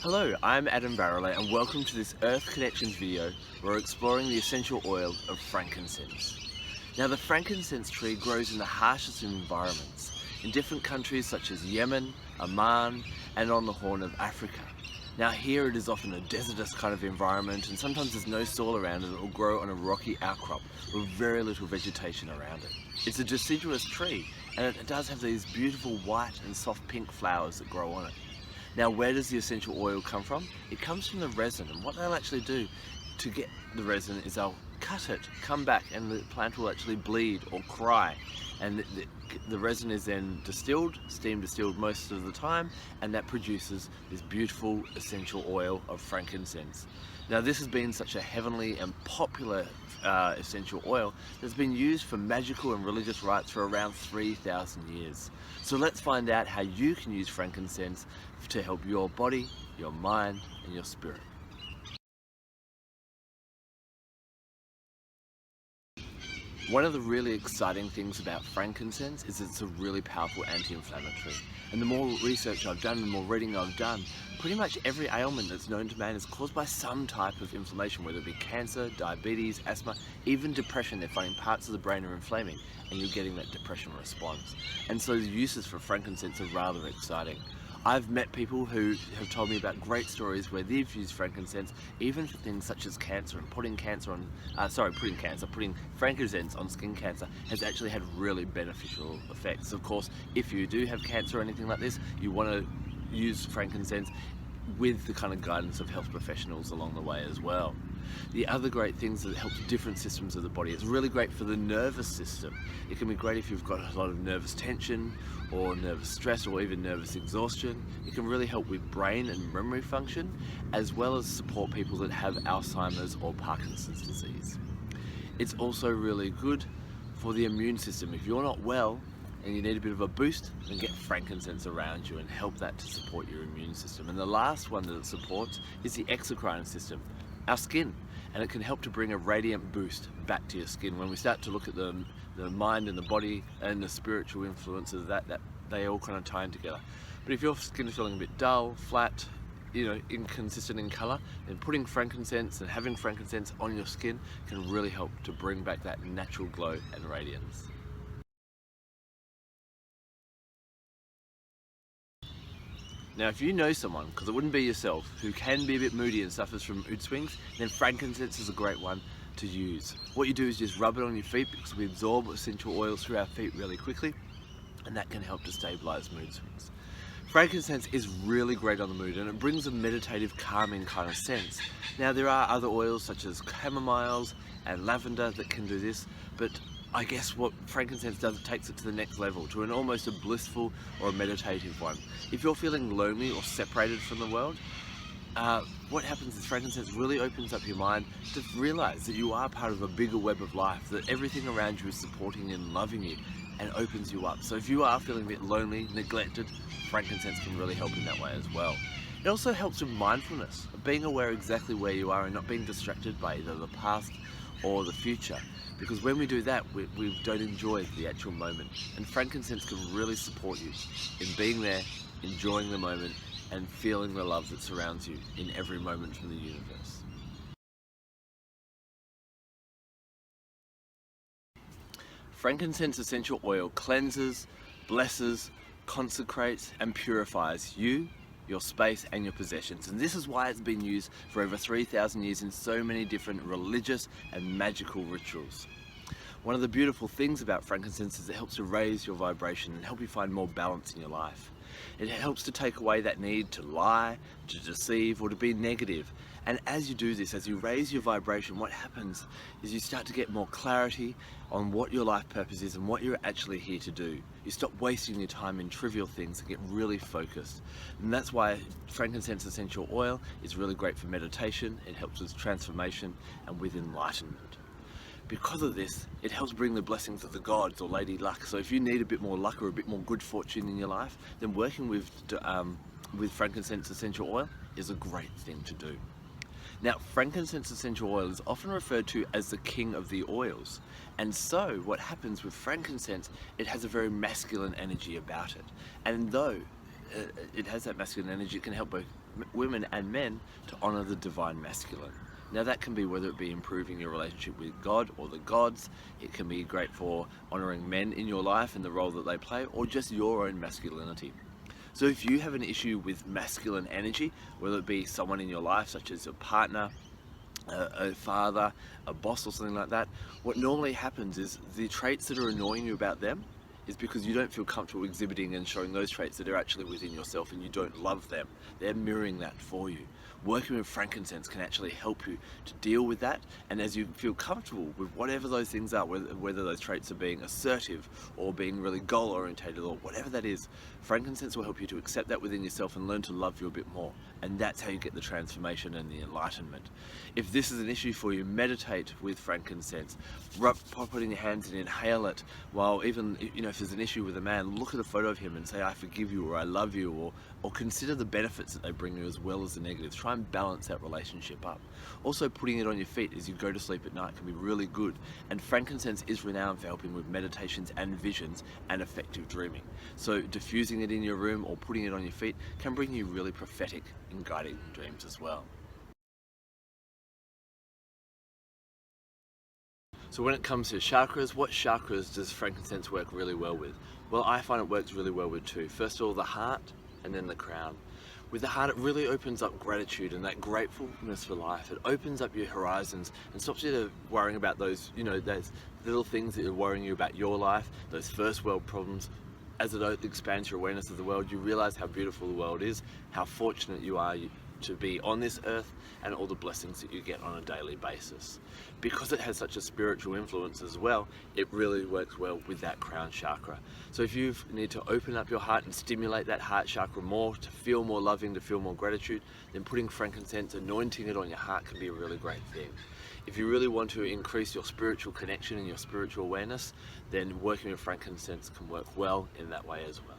Hello, I'm Adam Barralet and welcome to this Earth Connections video where we're exploring the essential oil of frankincense. Now the frankincense tree grows in the harshest of environments, in different countries such as Yemen, Oman and on the Horn of Africa. Now here it is often a desertous kind of environment and sometimes there's no soil around it and it will grow on a rocky outcrop with very little vegetation around it. It's a deciduous tree and it does have these beautiful white and soft pink flowers that grow on it. Now where does the essential oil come from? It comes from the resin, and what they'll actually do to get the resin is they'll cut it, come back, and the plant will actually bleed or cry, and the resin is then distilled, steam distilled most of the time, and that produces this beautiful essential oil of frankincense. Now this has been such a heavenly and popular essential oil that's been used for magical and religious rites for around 3,000 years. So let's find out how you can use frankincense to help your body, your mind and your spirit. One of the really exciting things about frankincense is it's a really powerful anti-inflammatory. And the more research I've done, the more reading I've done, pretty much every ailment that's known to man is caused by some type of inflammation, whether it be cancer, diabetes, asthma, even depression. They're finding parts of the brain are inflaming and you're getting that depression response. And so the uses for frankincense are rather exciting. I've met people who have told me about great stories where they've used frankincense even for things such as cancer, and putting frankincense on skin cancer has actually had really beneficial effects. Of course, if you do have cancer or anything like this, you want to use frankincense with the kind of guidance of health professionals along the way as well. The other great things that helps different systems of the body. It's really great for the nervous system. It can be great if you've got a lot of nervous tension or nervous stress or even nervous exhaustion. It can really help with brain and memory function, as well as support people that have Alzheimer's or Parkinson's disease. It's also really good for the immune system. If you're not well and you need a bit of a boost, then get frankincense around you and help that to support your immune system. And the last one that it supports is the exocrine system, our skin, and it can help to bring a radiant boost back to your skin. When we start to look at the mind and the body and the spiritual influences, that they all kind of tie in together. But if your skin is feeling a bit dull, flat, inconsistent in colour, then putting frankincense and having frankincense on your skin can really help to bring back that natural glow and radiance. Now if you know someone, because it wouldn't be yourself, who can be a bit moody and suffers from mood swings, then frankincense is a great one to use. What you do is just rub it on your feet, because we absorb essential oils through our feet really quickly, and that can help to stabilise mood swings. Frankincense is really great on the mood, and it brings a meditative, calming kind of sense. Now there are other oils such as chamomiles and lavender that can do this, but I guess what frankincense does, it takes it to the next level, to an almost a blissful or a meditative one. If you're feeling lonely or separated from the world, what happens is frankincense really opens up your mind to realise that you are part of a bigger web of life, that everything around you is supporting and loving you, and opens you up. So if you are feeling a bit lonely, neglected, frankincense can really help in that way as well. It also helps with mindfulness, being aware exactly where you are and not being distracted by either the past or the future. Because when we do that, we don't enjoy the actual moment. And frankincense can really support you in being there, enjoying the moment, and feeling the love that surrounds you in every moment from the universe. Frankincense essential oil cleanses, blesses, consecrates, and purifies you, your space and your possessions, and this is why it's been used for over 3,000 years in so many different religious and magical rituals. One of the beautiful things about frankincense is it helps to raise your vibration and help you find more balance in your life. It helps to take away that need to lie, to deceive, or to be negative. And as you do this, as you raise your vibration, what happens is you start to get more clarity on what your life purpose is and what you're actually here to do. You stop wasting your time in trivial things and get really focused. And that's why frankincense essential oil is really great for meditation. It helps with transformation and with enlightenment. Because of this, it helps bring the blessings of the gods or Lady Luck. So if you need a bit more luck or a bit more good fortune in your life, then working with frankincense essential oil is a great thing to do. Now, frankincense essential oil is often referred to as the king of the oils. And so what happens with frankincense, it has a very masculine energy about it. And though it has that masculine energy, it can help both women and men to honor the divine masculine. Now that can be whether it be improving your relationship with God or the gods, it can be great for honoring men in your life and the role that they play, or just your own masculinity. So if you have an issue with masculine energy, whether it be someone in your life such as your partner, a father, a boss or something like that, what normally happens is the traits that are annoying you about them is because you don't feel comfortable exhibiting and showing those traits that are actually within yourself, and you don't love them. They're mirroring that for you. Working with frankincense can actually help you to deal with that, and as you feel comfortable with whatever those things are, whether those traits are being assertive or being really goal orientated or whatever that is, frankincense will help you to accept that within yourself and learn to love you a bit more. And that's how you get the transformation and the enlightenment. If this is an issue for you, meditate with frankincense. Pop it in your hands and inhale it. While even, if there's an issue with a man, look at a photo of him and say, I forgive you, or I love you, or consider the benefits that they bring you as well as the negatives. Try and balance that relationship up. Also, putting it on your feet as you go to sleep at night can be really good. And frankincense is renowned for helping with meditations and visions and effective dreaming. So diffusing it in your room or putting it on your feet can bring you really prophetic and guiding dreams as well. So when it comes to chakras, what chakras does frankincense work really well with? Well, I find it works really well with two. First of all, the heart, and then the crown. With the heart, it really opens up gratitude and that gratefulness for life. It opens up your horizons and stops you worrying about those, those little things that are worrying you about your life, those first world problems. As it expands your awareness of the world, you realize how beautiful the world is, how fortunate you are to be on this earth, and all the blessings that you get on a daily basis. Because it has such a spiritual influence as well, it really works well with that crown chakra. So if you need to open up your heart and stimulate that heart chakra more, to feel more loving, to feel more gratitude, then putting frankincense, anointing it on your heart can be a really great thing. If you really want to increase your spiritual connection and your spiritual awareness, then working with frankincense can work well in that way as well.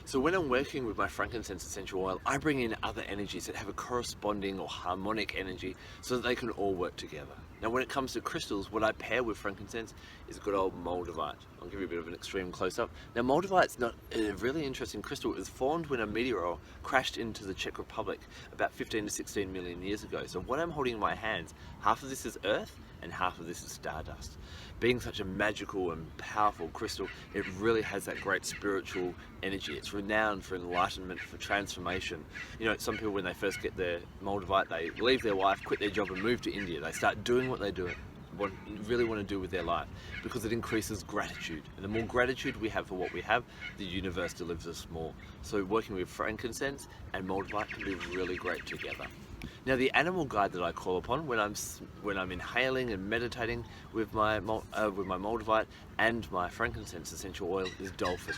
So when I'm working with my frankincense essential oil, I bring in other energies that have a corresponding or harmonic energy so that they can all work together. Now when it comes to crystals, what I pair with frankincense is good old moldavite. I'll give you a bit of an extreme close-up. Now moldavite's not a really interesting crystal. It was formed when a meteor crashed into the Czech Republic about 15 to 16 million years ago. So what I'm holding in my hands, half of this is earth and half of this is stardust. Being such a magical and powerful crystal, it really has that great spiritual energy. It's renowned for enlightenment, for transformation. Some people when they first get their moldavite, they leave their wife, quit their job and move to India. They start doing what they really want to do with their life because it increases gratitude. And the more gratitude we have for what we have, the universe delivers us more. So working with frankincense and moldavite can be really great together. Now the animal guide that I call upon when I'm inhaling and meditating with my moldavite and my frankincense essential oil is dolphin.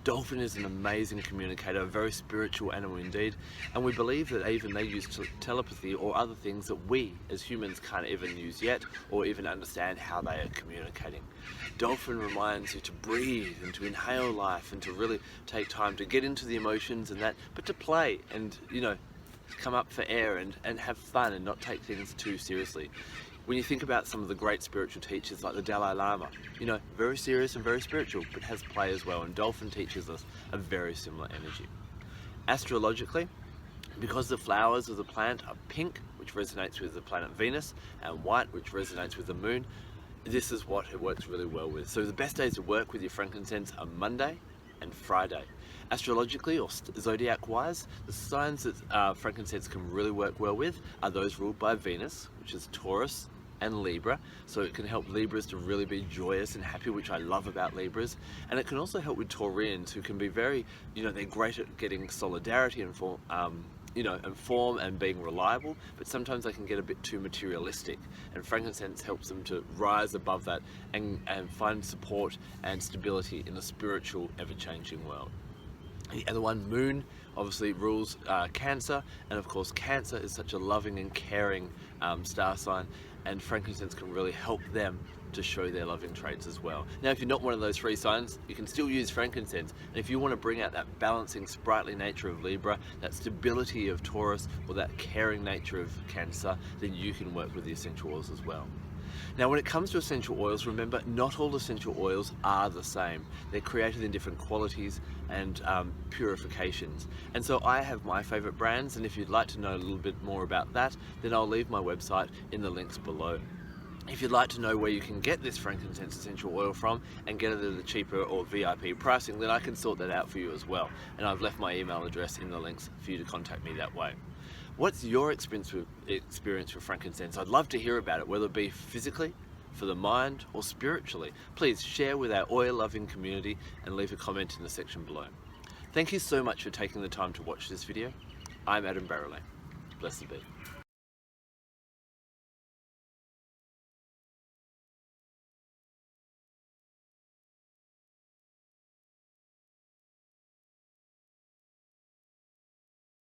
Dolphin is an amazing communicator, a very spiritual animal indeed, and we believe that even they use telepathy or other things that we as humans can't even use yet or even understand how they are communicating. Dolphin reminds you to breathe and to inhale life and to really take time to get into the emotions and that, but to play and come up for air and have fun and not take things too seriously. When you think about some of the great spiritual teachers like the Dalai Lama, very serious and very spiritual, but has play as well, and dolphin teaches us a very similar energy. Astrologically, because the flowers of the plant are pink, which resonates with the planet Venus, and white, which resonates with the moon, this is what it works really well with. So the best days to work with your frankincense are Monday and Friday. Astrologically or zodiac wise, the signs that frankincense can really work well with are those ruled by Venus, which is Taurus and Libra. So it can help Libras to really be joyous and happy, which I love about Libras. And it can also help with Taurians, who can be very, they're great at getting solidarity and form and being reliable, but sometimes they can get a bit too materialistic, and frankincense helps them to rise above that and find support and stability in the spiritual, ever-changing world. The other one, Moon, obviously rules Cancer, and of course Cancer is such a loving and caring star sign, and frankincense can really help them to show their loving traits as well. Now if you're not one of those three signs, you can still use frankincense, and if you want to bring out that balancing, sprightly nature of Libra, that stability of Taurus, or that caring nature of Cancer, then you can work with the essential oils as well. Now when it comes to essential oils, remember not all essential oils are the same. They're created in different qualities and purifications. And so I have my favorite brands, and if you'd like to know a little bit more about that, then I'll leave my website in the links below. If you'd like to know where you can get this frankincense essential oil from and get it at a cheaper or VIP pricing, then I can sort that out for you as well. And I've left my email address in the links for you to contact me that way. What's your experience with frankincense? I'd love to hear about it, whether it be physically, for the mind, or spiritually. Please share with our oil-loving community and leave a comment in the section below. Thank you so much for taking the time to watch this video. I'm Adam Barralet. Blessed be.